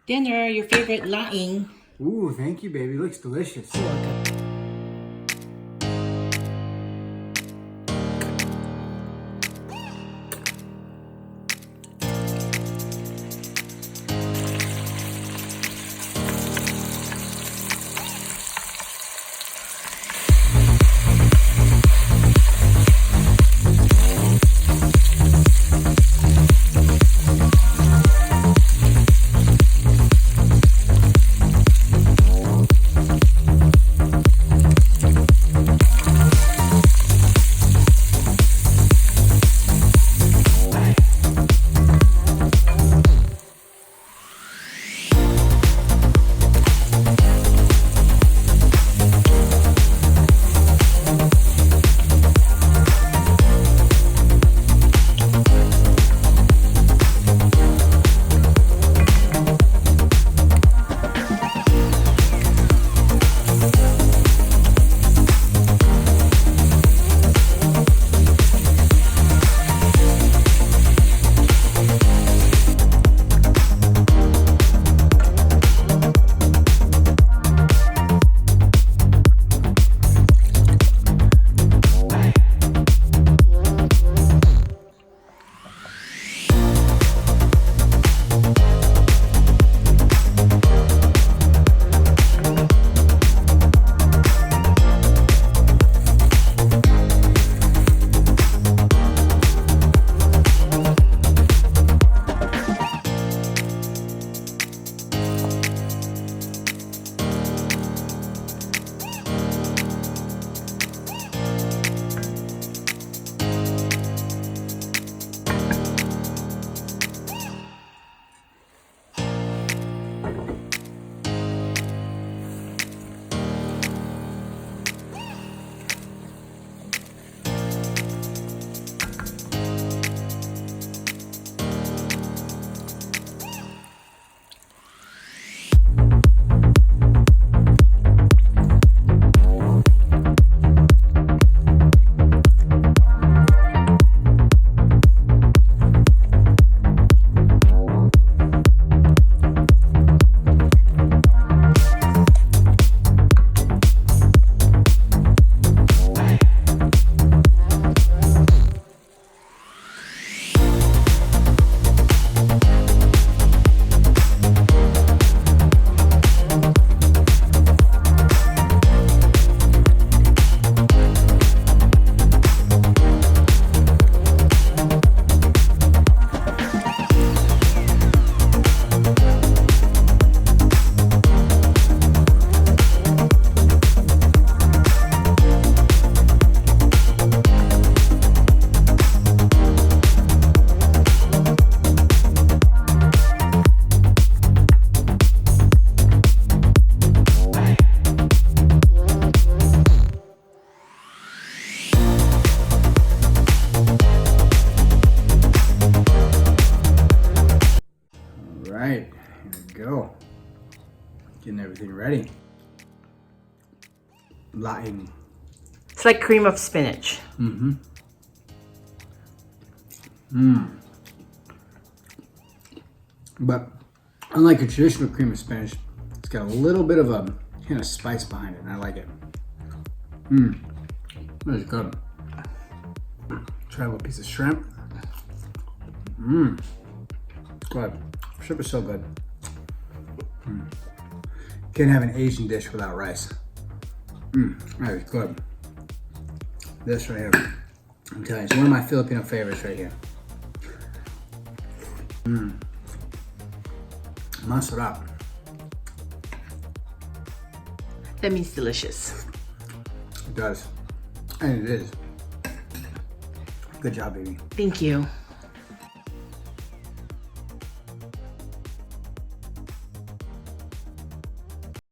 dinner, your favorite laing. Ooh, thank you, baby. Looks delicious. You're welcome. Right, here we go. Getting everything ready. Laing. It's like cream of spinach. Mm-hmm. Mmm. But unlike a traditional cream of spinach, it's got a little bit of a hint of spice behind it, and I like it. Mmm. That is good. Try a little piece of shrimp. Mmm. Good. Shrimp is so good. Can't have an Asian dish without rice. That is good. This right here, I'm telling you, it's one of my Filipino favorites right here. Masarap. That means delicious. It does. And it is. Good job, baby. Thank you.